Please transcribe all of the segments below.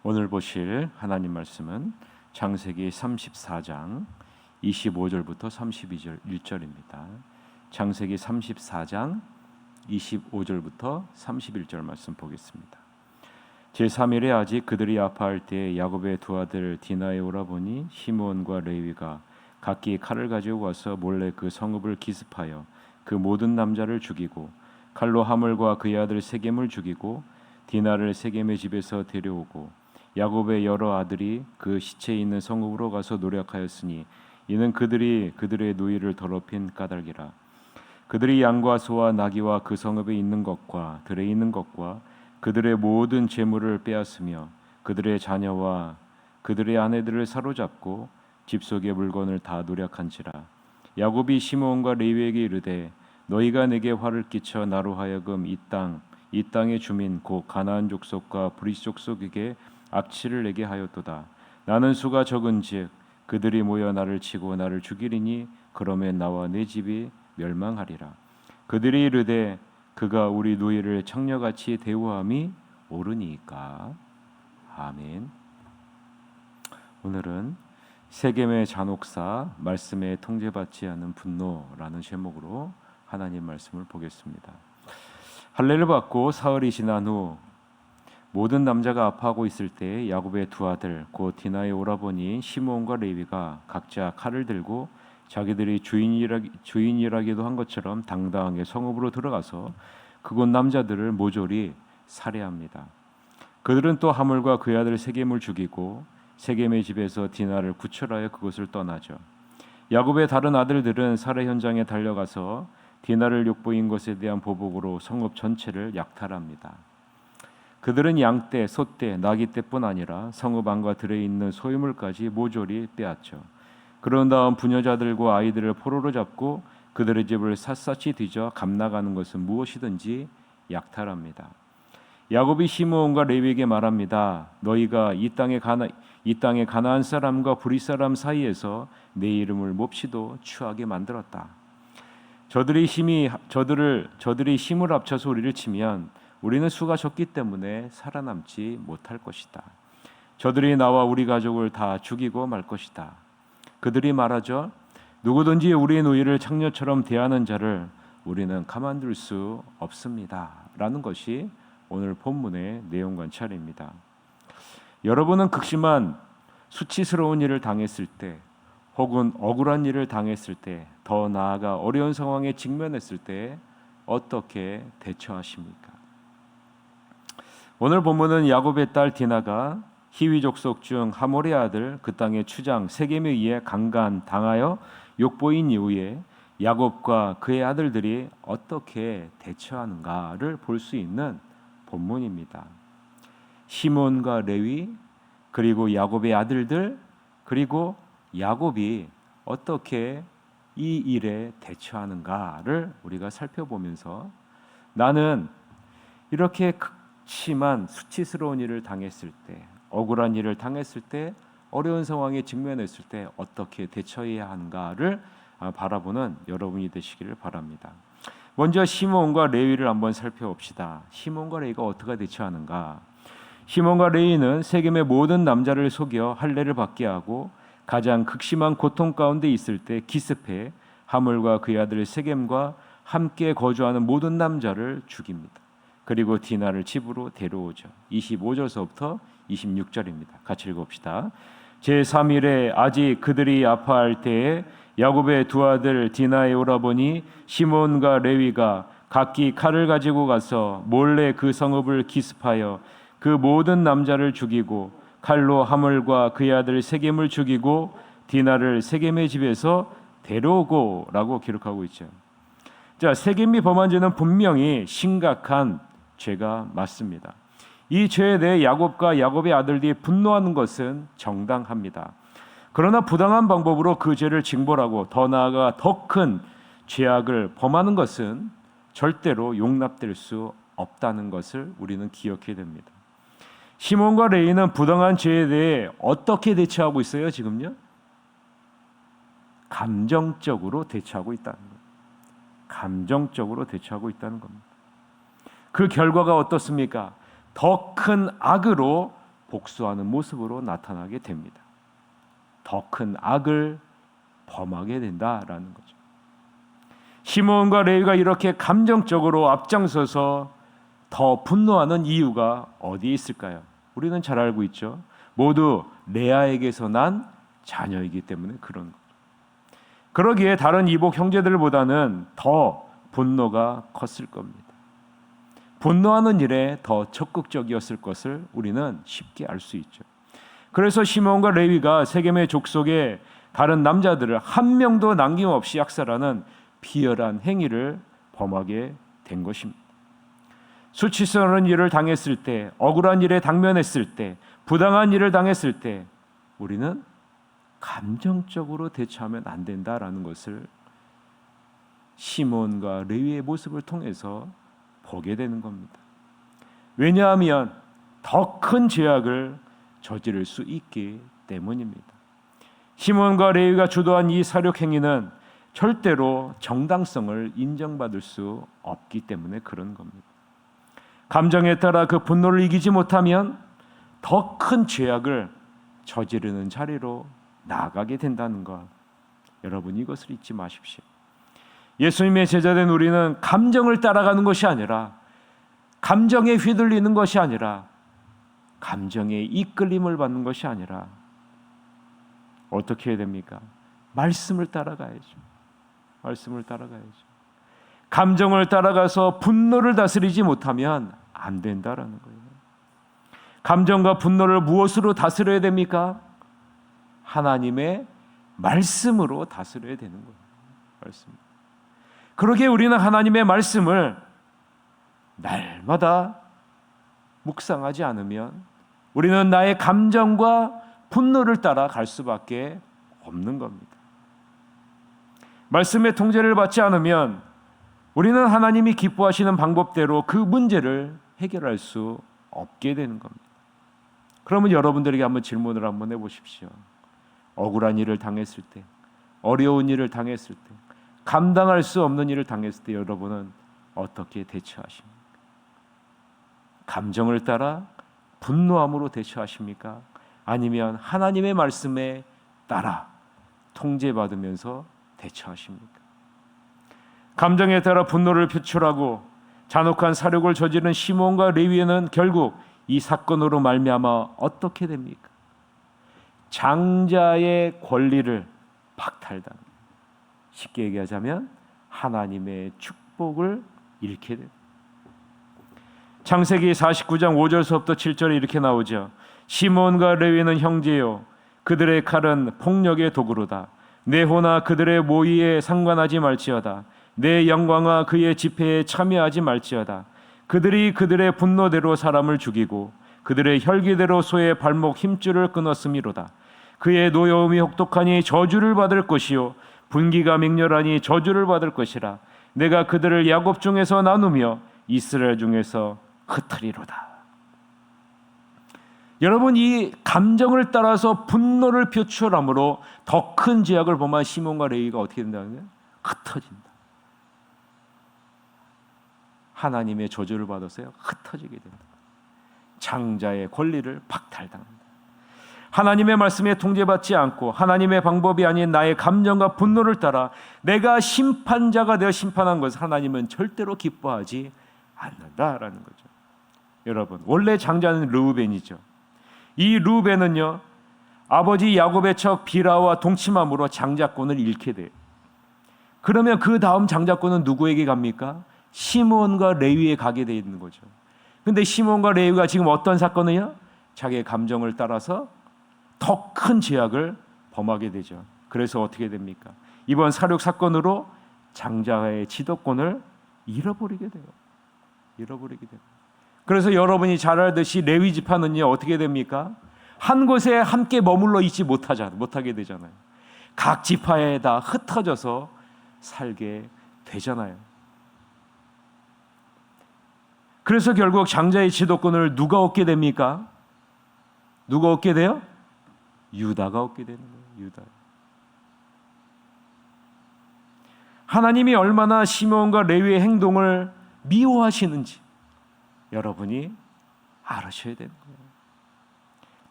오늘 보실 하나님 말씀은 창세기 34장 25절부터 31절입니다. 창세기 34장 25절부터 31절 말씀 보겠습니다. 제3일에 아직 그들이 아파할 때에 야곱의 두 아들 디나의 오라버니 시므온과 레위가 각기 칼을 가지고 와서 몰래 그 성읍을 기습하여 그 모든 남자를 죽이고 칼로 하물과 그의 아들 세겜을 죽이고 디나를 세겜의 집에서 데려오고 야곱의 여러 아들이 그 시체에 있는 성읍으로 가서 노력하였으니 이는 그들이 그들의 누이를 더럽힌 까닭이라. 그들이 양과 소와 나귀와 그 성읍에 있는 것과 들에 있는 것과 그들의 모든 재물을 빼앗으며 그들의 자녀와 그들의 아내들을 사로잡고 집 속의 물건을 다 노력한지라. 야곱이 시므온과 레위에게 이르되 너희가 내게 화를 끼쳐 나로 하여금 이 땅의 주민 곧 가나안 족속과 브리스 족속에게 악취를 내게 하였도다. 나는 수가 적은즉 그들이 모여 나를 치고 나를 죽이리니 그러면 나와 내 집이 멸망하리라. 그들이 이르되 그가 우리 누이를 창녀같이 대우함이 옳으니까. 아멘. 오늘은 세겜의 잔혹사 말씀에 통제받지 않는 분노라는 제목으로 하나님 말씀을 보겠습니다. 할례를 받고 사흘이 지난 후 모든 남자가 아파하고 있을 때 야곱의 두 아들 곧 디나의 오라버니 시므온과 레위가 각자 칼을 들고 자기들이 주인이라기도 한 것처럼 당당하게 성읍으로 들어가서 그곳 남자들을 모조리 살해합니다. 그들은 또 하물과 그의 아들 세겜을 죽이고 세겜의 집에서 디나를 구출하여 그곳을 떠나죠. 야곱의 다른 아들들은 살해 현장에 달려가서 디나를 욕보인 것에 대한 보복으로 성읍 전체를 약탈합니다. 그들은 양떼, 소떼, 나귀떼뿐 아니라 성읍 안과 들에 있는 소유물까지 모조리 빼앗죠. 그런 다음 부녀자들과 아이들을 포로로 잡고 그들의 집을 샅샅이 뒤져 감나가는 것은 무엇이든지 약탈합니다. 야곱이 시므온과 레위에게 말합니다. 너희가 이 땅의 가나안 사람과 브리 사람 사이에서 내 이름을 몹시도 추하게 만들었다. 저들이 힘을 합쳐서 우리를 치면 우리는 수가 적기 때문에 살아남지 못할 것이다. 저들이 나와 우리 가족을 다 죽이고 말 것이다. 그들이 말하죠. 누구든지 우리의 누이를 창녀처럼 대하는 자를 우리는 가만둘 수 없습니다. 라는 것이 오늘 본문의 내용 관찰입니다. 여러분은 극심한 수치스러운 일을 당했을 때 혹은 억울한 일을 당했을 때 더 나아가 어려운 상황에 직면했을 때 어떻게 대처하십니까? 오늘 본문은 야곱의 딸 디나가 히위 족속 중 하몰의 아들 그 땅의 추장 세겜에 의해 강간당하여 욕보인 이후에 야곱과 그의 아들들이 어떻게 대처하는가를 볼 수 있는 본문입니다. 시몬과 레위 그리고 야곱의 아들들 그리고 야곱이 어떻게 이 일에 대처하는가를 우리가 살펴보면서 나는 이렇게 심한 수치스러운 일을 당했을 때, 억울한 일을 당했을 때, 어려운 상황에 직면했을 때 어떻게 대처해야 하는가를 바라보는 여러분이 되시기를 바랍니다. 먼저 시므온과 레위를 한번 살펴봅시다. 시므온과 레위가 어떻게 대처하는가? 시므온과 레위는 세겜의 모든 남자를 속여 할례를 받게 하고 가장 극심한 고통 가운데 있을 때 기습해 하물과 그의 아들 세겜과 함께 거주하는 모든 남자를 죽입니다. 그리고 디나를 집으로 데려오죠. 25절서부터 26절입니다. 같이 읽어봅시다. 제3일에 아직 그들이 아파할 때에 야곱의 두 아들 디나의 오라버니 시므온과 레위가 각기 칼을 가지고 가서 몰래 그 성읍을 기습하여 그 모든 남자를 죽이고 칼로 하물과 그의 아들 세겜을 죽이고 디나를 세겜의 집에서 데려오고 라고 기록하고 있죠. 자, 세겜이 범한 죄는 분명히 심각한 죄가 맞습니다. 이 죄에 대해 야곱과 야곱의 아들들이 분노하는 것은 정당합니다. 그러나 부당한 방법으로 그 죄를 징벌하고 더 나아가 더 큰 죄악을 범하는 것은 절대로 용납될 수 없다는 것을 우리는 기억해야 됩니다. 시몬과 레위는 부당한 죄에 대해 어떻게 대처하고 있어요? 지금요? 감정적으로 대처하고 있다는 거예요. 감정적으로 대처하고 있다는 겁니다. 그 결과가 어떻습니까? 더 큰 악으로 복수하는 모습으로 나타나게 됩니다. 더 큰 악을 범하게 된다라는 거죠. 시므온과 레위가 이렇게 감정적으로 앞장서서 더 분노하는 이유가 어디에 있을까요? 우리는 잘 알고 있죠. 모두 레아에게서 난 자녀이기 때문에 그런 거죠. 그러기에 다른 이복 형제들보다는 더 분노가 컸을 겁니다. 분노하는 일에 더 적극적이었을 것을 우리는 쉽게 알 수 있죠. 그래서 시므온과 레위가 세겜의 족속의 다른 남자들을 한 명도 남김없이 약살하는 비열한 행위를 범하게 된 것입니다. 수치스러운 일을 당했을 때, 억울한 일에 당면했을 때, 부당한 일을 당했을 때 우리는 감정적으로 대처하면 안 된다라는 것을 시므온과 레위의 모습을 통해서 보게 되는 겁니다. 왜냐하면 더 큰 죄악을 저지를 수 있기 때문입니다. 시므온과 레위가 주도한 이 사륙 행위는 절대로 정당성을 인정받을 수 없기 때문에 그런 겁니다. 감정에 따라 그 분노를 이기지 못하면 더 큰 죄악을 저지르는 자리로 나아가게 된다는 것, 여러분 이것을 잊지 마십시오. 예수님의 제자된 우리는 감정을 따라가는 것이 아니라, 감정에 휘둘리는 것이 아니라, 감정에 이끌림을 받는 것이 아니라 어떻게 해야 됩니까? 말씀을 따라가야죠. 말씀을 따라가야죠. 감정을 따라가서 분노를 다스리지 못하면 안 된다라는 거예요. 감정과 분노를 무엇으로 다스려야 됩니까? 하나님의 말씀으로 다스려야 되는 거예요. 말씀. 그러기에 우리는 하나님의 말씀을 날마다 묵상하지 않으면 우리는 나의 감정과 분노를 따라 갈 수밖에 없는 겁니다. 말씀의 통제를 받지 않으면 우리는 하나님이 기뻐하시는 방법대로 그 문제를 해결할 수 없게 되는 겁니다. 그러면 여러분들에게 한번 질문을 한번 해보십시오. 억울한 일을 당했을 때, 어려운 일을 당했을 때, 감당할 수 없는 일을 당했을 때 여러분은 어떻게 대처하십니까? 감정을 따라 분노함으로 대처하십니까? 아니면 하나님의 말씀에 따라 통제받으면서 대처하십니까? 감정에 따라 분노를 표출하고 잔혹한 사륙을 저지른 시므온과 레위는 결국 이 사건으로 말미암아 어떻게 됩니까? 장자의 권리를 박탈당합니다. 쉽게 얘기하자면 하나님의 축복을 잃게 됩니다. 창세기 49장 5절서부터 7절에 이렇게 나오죠. 시므온과 레위는 형제요, 그들의 칼은 폭력의 도구로다. 내 호나 그들의 모의에 상관하지 말지어다. 내 영광아 그의 집회에 참여하지 말지어다. 그들이 그들의 분노대로 사람을 죽이고 그들의 혈기대로 소의 발목 힘줄을 끊었음이로다. 그의 노여움이 혹독하니 저주를 받을 것이요 분기가 맹렬하니 저주를 받을 것이라. 내가 그들을 야곱 중에서 나누며 이스라엘 중에서 흩으리로다. 여러분, 이 감정을 따라서 분노를 표출함으로 더 큰 죄악을 범한 시몬과 레위가 어떻게 된다는 거예요? 흩어진다. 하나님의 저주를 받았어요. 흩어지게 된다. 장자의 권리를 박탈당한다. 하나님의 말씀에 통제받지 않고 하나님의 방법이 아닌 나의 감정과 분노를 따라 내가 심판자가 되어 심판한 것을 하나님은 절대로 기뻐하지 않는다라는 거죠. 여러분, 원래 장자는 르우벤이죠. 이 르우벤은요, 아버지 야곱의 척 비라와 동침함으로 장자권을 잃게 돼요. 그러면 그 다음 장자권은 누구에게 갑니까? 시므온과 레위에 가게 돼 있는 거죠. 근데 시므온과 레위가 지금 어떤 사건이요? 자기의 감정을 따라서 더 큰 죄악을 범하게 되죠. 그래서 어떻게 됩니까? 이번 사륙 사건으로 장자의 지도권을 잃어버리게 돼요. 잃어버리게 돼요. 그래서 여러분이 잘 알듯이 레위 지파는요, 어떻게 됩니까? 한 곳에 함께 머물러 있지 못하게 되잖아요. 각 지파에 다 흩어져서 살게 되잖아요. 그래서 결국 장자의 지도권을 누가 얻게 됩니까? 누가 얻게 돼요? 유다가 얻게 되는 거예요. 유다. 하나님이 얼마나 시므온과 레위의 행동을 미워하시는지 여러분이 알으셔야 되는 거예요.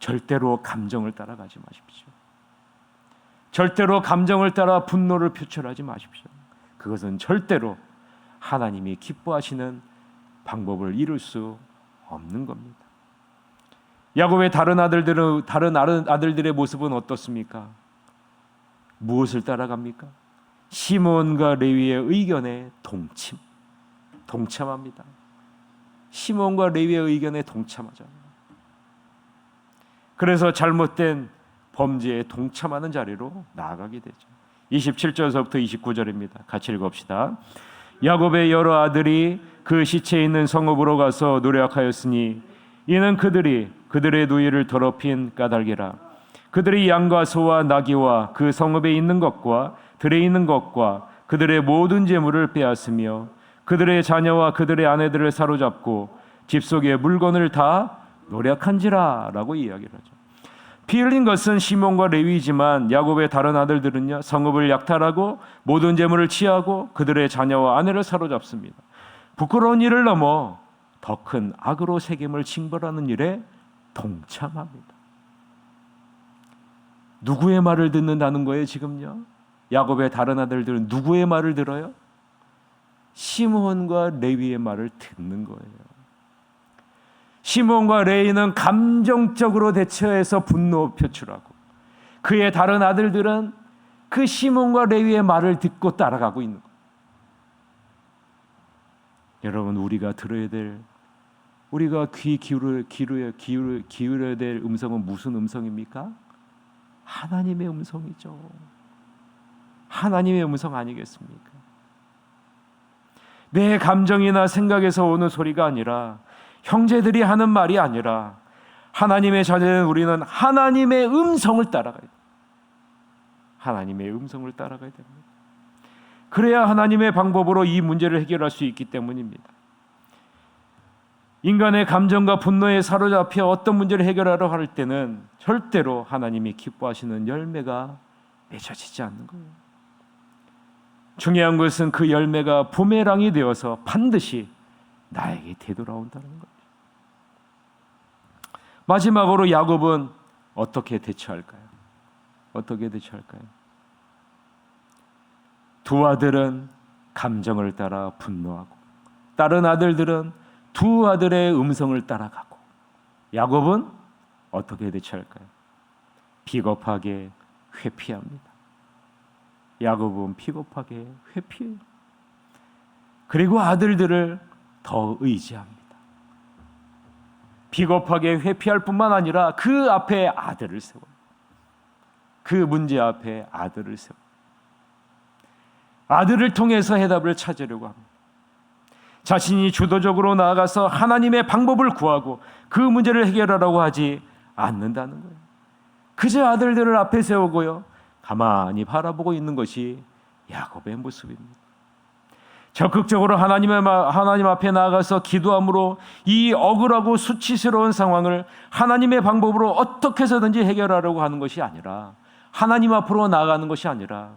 절대로 감정을 따라가지 마십시오. 절대로 감정을 따라 분노를 표출하지 마십시오. 그것은 절대로 하나님이 기뻐하시는 방법을 이룰 수 없는 겁니다. 야곱의 다른 아들들의 모습은 어떻습니까? 무엇을 따라갑니까? 시몬과 레위의 의견에 동참합니다. 시몬과 레위의 의견에 동참하죠. 그래서 잘못된 범죄에 동참하는 자리로 나아가게 되죠. 27절서부터 29절입니다. 같이 읽읍시다. 야곱의 여러 아들이 그 시체에 있는 성읍으로 가서 노력하였으니 이는 그들이 그들의 누이를 더럽힌 까닭이라. 그들이 양과 소와 나귀와 그 성읍에 있는 것과 들에 있는 것과 그들의 모든 재물을 빼앗으며 그들의 자녀와 그들의 아내들을 사로잡고 집 속의 물건을 다 노력한지라 라고 이야기를 하죠. 피 흘린 것은 시몬과 레위이지만 야곱의 다른 아들들은요, 성읍을 약탈하고 모든 재물을 취하고 그들의 자녀와 아내를 사로잡습니다. 부끄러운 일을 넘어 더 큰 악으로 세겜을 징벌하는 일에 동참합니다. 누구의 말을 듣는다는 거예요? 지금요, 야곱의 다른 아들들은 누구의 말을 들어요? 시몬과 레위의 말을 듣는 거예요. 시몬과 레위는 감정적으로 대처해서 분노 표출하고, 그의 다른 아들들은 그 시몬과 레위의 말을 듣고 따라가고 있는 거예요. 여러분, 우리가 들어야 될, 우리가 귀 기울여야 될 음성은 무슨 음성입니까? 하나님의 음성이죠. 하나님의 음성 아니겠습니까? 내 감정이나 생각에서 오는 소리가 아니라, 형제들이 하는 말이 아니라, 하나님의 자녀는 우리는 하나님의 음성을 따라가야 돼요. 하나님의 음성을 따라가야 됩니다. 그래야 하나님의 방법으로 이 문제를 해결할 수 있기 때문입니다. 인간의 감정과 분노에 사로잡혀 어떤 문제를 해결하려 할 때는 절대로 하나님이 기뻐하시는 열매가 맺어지지 않는 거예요. 중요한 것은 그 열매가 부메랑이 되어서 반드시 나에게 되돌아온다는 거예요. 마지막으로 야곱은 어떻게 대처할까요? 어떻게 대처할까요? 두 아들은 감정을 따라 분노하고, 다른 아들들은 두 아들의 음성을 따라가고, 야곱은 어떻게 대처할까요? 비겁하게 회피합니다. 야곱은 비겁하게 회피해요. 그리고 아들들을 더 의지합니다. 비겁하게 회피할 뿐만 아니라 그 앞에 아들을 세워요. 그 문제 앞에 아들을 세워요. 아들을 통해서 해답을 찾으려고 합니다. 자신이 주도적으로 나아가서 하나님의 방법을 구하고 그 문제를 해결하려고 하지 않는다는 거예요. 그저 아들들을 앞에 세우고요, 가만히 바라보고 있는 것이 야곱의 모습입니다. 적극적으로 하나님 앞에 나아가서 기도함으로 이 억울하고 수치스러운 상황을 하나님의 방법으로 어떻게 해서든지 해결하려고 하는 것이 아니라, 하나님 앞으로 나아가는 것이 아니라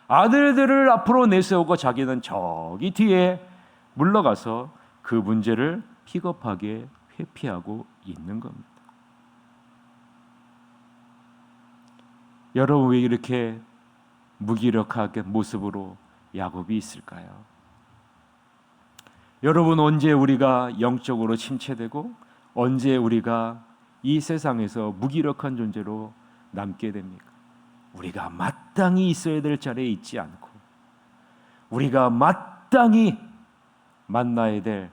아들들을 앞으로 내세우고 자기는 저기 뒤에 물러가서 그 문제를 비겁하게 회피하고 있는 겁니다. 여러분, 왜 이렇게 무기력하게 모습으로 야곱이 있을까요? 여러분, 언제 우리가 영적으로 침체되고 언제 우리가 이 세상에서 무기력한 존재로 남게 됩니까? 우리가 마땅히 있어야 될 자리에 있지 않고, 우리가 마땅히 만나야 될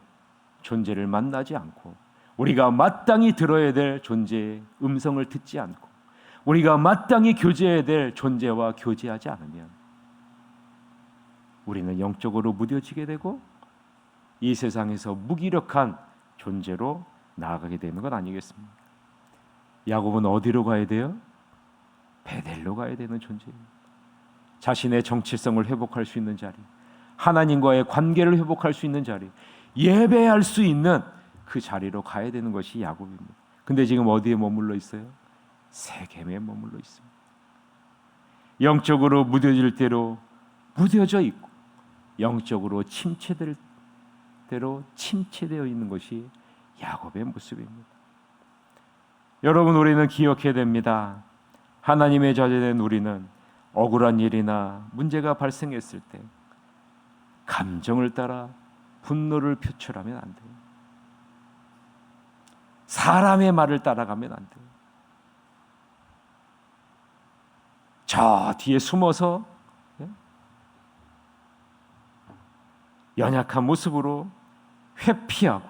존재를 만나지 않고, 우리가 마땅히 들어야 될 존재의 음성을 듣지 않고, 우리가 마땅히 교제해야 될 존재와 교제하지 않으면 우리는 영적으로 무뎌지게 되고 이 세상에서 무기력한 존재로 나아가게 되는 것 아니겠습니까? 야곱은 어디로 가야 돼요? 베델로 가야 되는 존재입니다. 자신의 정체성을 회복할 수 있는 자리, 하나님과의 관계를 회복할 수 있는 자리, 예배할 수 있는 그 자리로 가야 되는 것이 야곱입니다. 근데 지금 어디에 머물러 있어요? 세겜에 머물러 있습니다. 영적으로 무뎌질 대로 무뎌져 있고, 영적으로 침체될 대로 침체되어 있는 것이 야곱의 모습입니다. 여러분, 우리는 기억해야 됩니다. 하나님의 자녀된 우리는 억울한 일이나 문제가 발생했을 때 감정을 따라 분노를 표출하면 안 돼요. 사람의 말을 따라가면 안 돼요. 저 뒤에 숨어서 연약한 모습으로 회피하고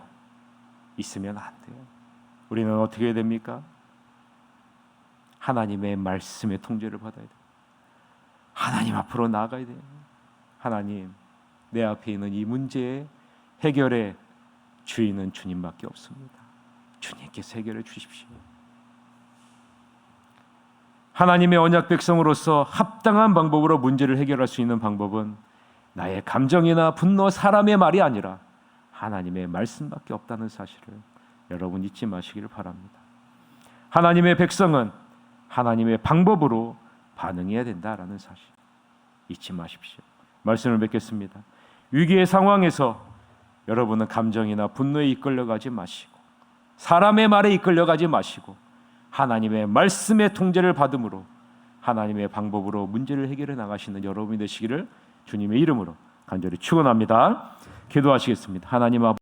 있으면 안 돼요. 우리는 어떻게 해야 됩니까? 하나님의 말씀의 통제를 받아야 돼요. 하나님 앞으로 나아가야 돼요. 하나님, 내 앞에 있는 이 문제의 해결의 주인은 주님밖에 없습니다. 주님께서 해결해 주십시오. 하나님의 언약 백성으로서 합당한 방법으로 문제를 해결할 수 있는 방법은 나의 감정이나 분노, 사람의 말이 아니라 하나님의 말씀밖에 없다는 사실을 여러분 잊지 마시기를 바랍니다. 하나님의 백성은 하나님의 방법으로 반응해야 된다라는 사실 잊지 마십시오. 말씀을 맺겠습니다. 위기의 상황에서 여러분은 감정이나 분노에 이끌려가지 마시고 사람의 말에 이끌려가지 마시고 하나님의 말씀의 통제를 받음으로 하나님의 방법으로 문제를 해결해 나가시는 여러분이 되시기를 주님의 이름으로 간절히 축원합니다. 기도하시겠습니다. 하나님 아버지,